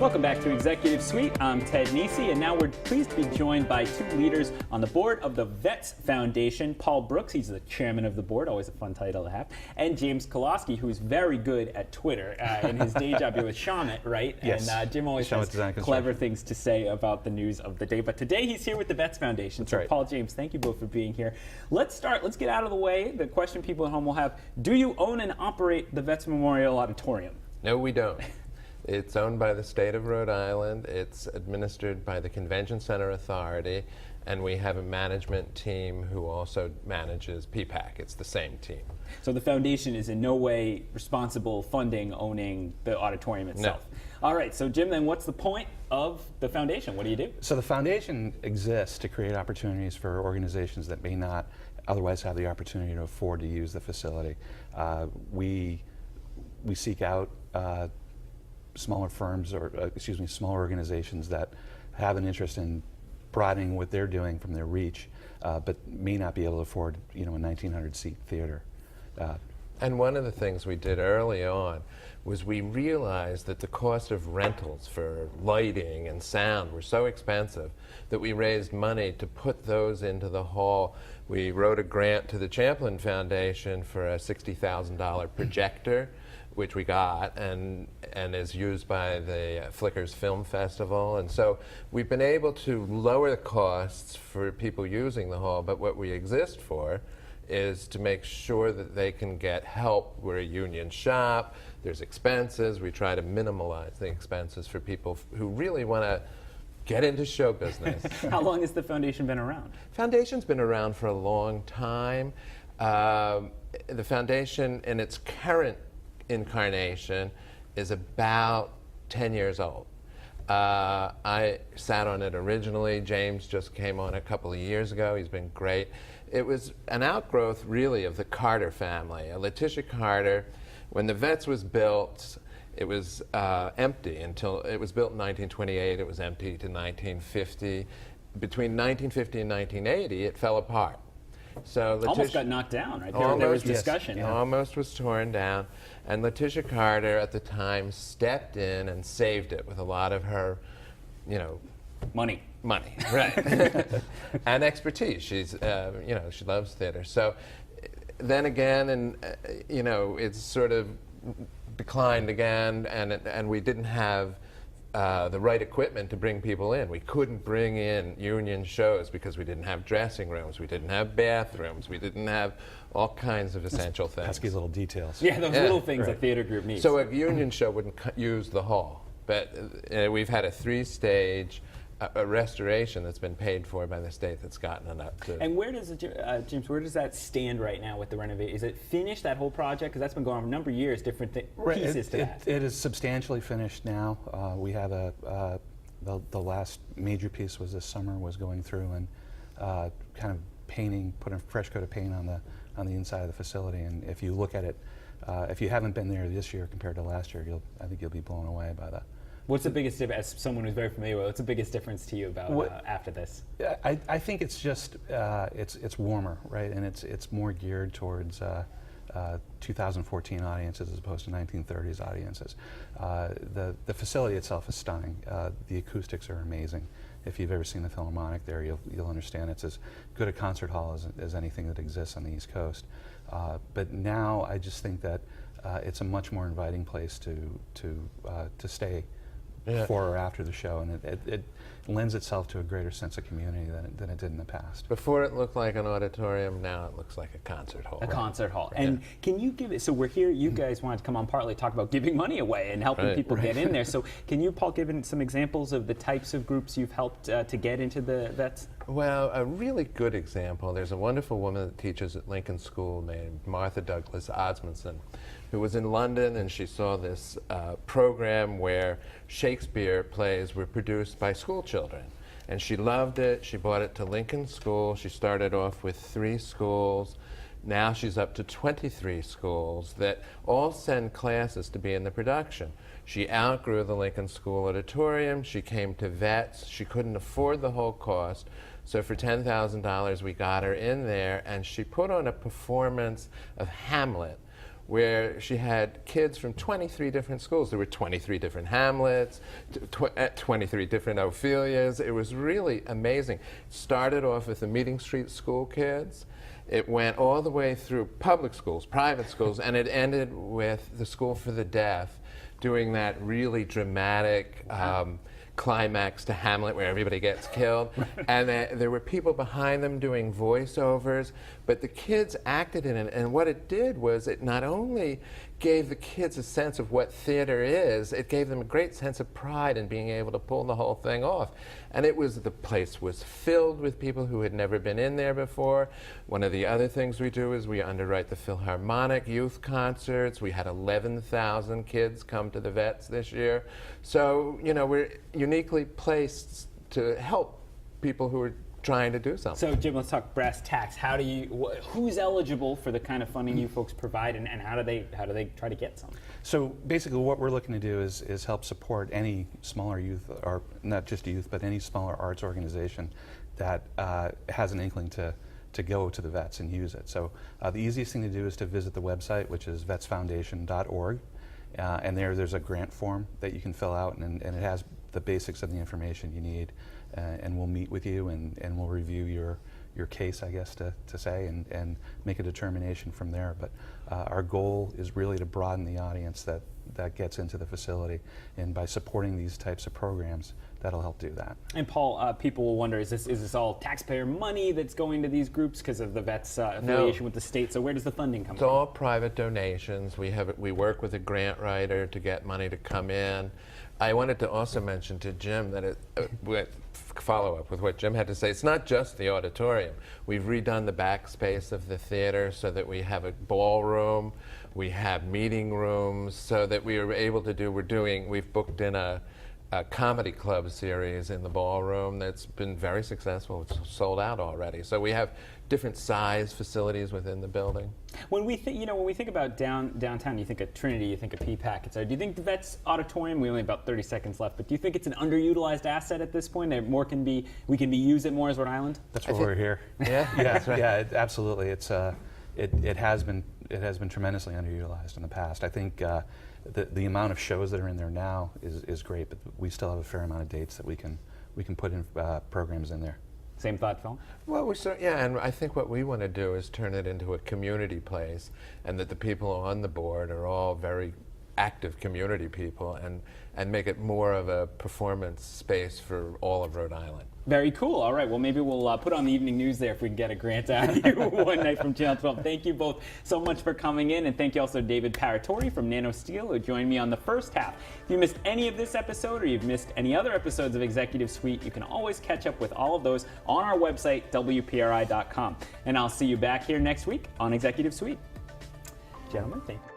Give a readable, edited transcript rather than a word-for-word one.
Welcome back to Executive Suite. I'm Ted Nisi, and now we're pleased to be joined by two leaders on the board of the VETS Foundation. Paul Brooks, he's the chairman of the board, always a fun title to have, and James Koloski, who's very good at Twitter. In his day job, you're with Shamit, right? Yes. And Jim always has clever things to say about the news of the day. But today he's here with the VETS Foundation. That's so right. Paul, James, thank you both for being here. Let's get out of the way. The question people at home will have, do you own and operate the VETS Memorial Auditorium? No, we don't. It's owned by the state of Rhode Island. It's administered by the Convention Center Authority, and we have a management team who also manages PPAC. It's the same team. So the foundation is in no way responsible funding, owning the auditorium itself? No. All right, so Jim, then what's the point of the foundation? What do you do? So the foundation exists to create opportunities for organizations that may not otherwise have the opportunity to afford to use the facility. We seek out smaller firms, or smaller organizations that have an interest in broadening what they're doing from their reach, but may not be able to afford, a 1,900-seat theater. And one of the things we did early on was we realized that the cost of rentals for lighting and sound were so expensive that we raised money to put those into the hall. We wrote a grant to the Champlin Foundation for a $60,000 projector, which we got and is used by the Flickers Film Festival. And so we've been able to lower the costs for people using the hall, but what we exist for is to make sure that they can get help. We're a union shop, there's expenses, we try to minimize the expenses for people who really want to get into show business. How long has the foundation been around? Foundation's been around for a long time. The foundation in its current incarnation is about 10 years old. I sat on it originally. James just came on a couple of years ago. He's been great. It was an outgrowth, really, of the Carter family. Letitia Carter, when the VETS was built, it was empty until it was built in 1928. It was empty to 1950. Between 1950 and 1980, it fell apart. So Letitia almost got knocked down, right? There was discussion. Yes. Yeah. Almost was torn down. And Letitia Carter at the time stepped in and saved it with a lot of her, Money, right. And expertise. She's, she loves theater. So then again, and it's sort of declined again, and we didn't have the right equipment to bring people in. We couldn't bring in union shows because we didn't have dressing rooms, we didn't have bathrooms, we didn't have all kinds of essential things. Pesky little details. Yeah, those little things a theater group needs. So a union show wouldn't use the hall, but we've had a 3-stage a restoration that's been paid for by the state that's gotten it up to. And where does James, where does that stand right now with the renovation? Is it finished, that whole project? Because that's been going on for a number of years, different pieces to that. It is substantially finished now. We have the last major piece was this summer, was going through and kind of painting, putting a fresh coat of paint on the inside of the facility. And if you look at it, if you haven't been there this year compared to last year, I think you'll be blown away by that. What's the biggest difference, as someone who's very familiar with it, what's the biggest difference to you about after this? I think it's just, it's warmer, right? And it's more geared towards 2014 audiences as opposed to 1930s audiences. The facility itself is stunning. The acoustics are amazing. If you've ever seen the Philharmonic there, you'll understand it's as good a concert hall as anything that exists on the East Coast. But now I just think that it's a much more inviting place to stay before or after the show, and it lends itself to a greater sense of community than it did in the past. Before it looked like an auditorium, now it looks like a concert hall. A concert hall. And can you give it, so we're here, you guys wanted to come on partly talk about giving money away and helping people get in there. So can you, Paul, give some examples of the types of groups you've helped to get into the VETS? Well, a really good example, there's a wonderful woman that teaches at Lincoln School named Martha Douglas Osmondson, who was in London, and she saw this program where Shakespeare plays were produced by school children. And she loved it. She brought it to Lincoln School. She started off with 3 schools. Now she's up to 23 schools that all send classes to be in the production. She outgrew the Lincoln School auditorium. She came to VETS. She couldn't afford the whole cost. So for $10,000, we got her in there, and she put on a performance of Hamlet, where she had kids from 23 different schools. There were 23 different Hamlets, 23 different Ophelias. It was really amazing. Started off with the Meeting Street school kids. It went all the way through public schools, private schools, and it ended with the School for the Deaf doing that really dramatic climax to Hamlet where everybody gets killed. And there were people behind them doing voiceovers, but the kids acted in it. And what it did was it not only gave the kids a sense of what theater is, it gave them a great sense of pride in being able to pull the whole thing off. And the place was filled with people who had never been in there before. One of the other things we do is we underwrite the Philharmonic youth concerts. We had 11,000 kids come to the VETS this year. So, you know, we're uniquely placed to help people who are trying to do something. So, Jim, let's talk brass tacks. How do you? Who's eligible for the kind of funding you folks provide, and how do they try to get some? So basically, what we're looking to do is help support any smaller youth, or not just youth, but any smaller arts organization that has an inkling to go to the VETS and use it. So the easiest thing to do is to visit the website, which is vetsfoundation.org, and there's a grant form that you can fill out, and it has the basics of the information you need. And we'll meet with you and we'll review your case, I guess, to say, and make a determination from there. But our goal is really to broaden the audience that gets into the facility, and by supporting these types of programs, that'll help do that. And Paul, people will wonder, is this all taxpayer money that's going to these groups because of the VETS affiliation with the state? So where does the funding come from? It's all private donations. We work with a grant writer to get money to come in. I wanted to also mention to Jim that follow up with what Jim had to say. It's not just the auditorium. We've redone the backspace of the theater so that we have a ballroom, we have meeting rooms, so that we are able to do, we've booked in a comedy club series in the ballroom that's been very successful. It's sold out already. So we have different size facilities within the building. When we think about downtown, you think of Trinity, you think of PPAC, etc. Do you think the VETS auditorium? We only have about 30 seconds left, but do you think it's an underutilized asset at this point? We can use it more as Rhode Island. That's why we're here. Yeah, that's right. Yeah, absolutely. It has been tremendously underutilized in the past. I think the amount of shows that are in there now is great, but we still have a fair amount of dates that we can put in programs in there. Same thought, Phil? Well, and I think what we want to do is turn it into a community place, and that the people on the board are all very active community people, and make it more of a performance space for all of Rhode Island. Very cool. All right. Well, maybe we'll put on the evening news there if we can get a grant out of you one night from Channel 12. Thank you both so much for coming in, and thank you also to David Paratori from Nano Steel, who joined me on the first half. If you missed any of this episode, or you've missed any other episodes of Executive Suite, you can always catch up with all of those on our website, WPRI.com. And I'll see you back here next week on Executive Suite. Gentlemen, thank you.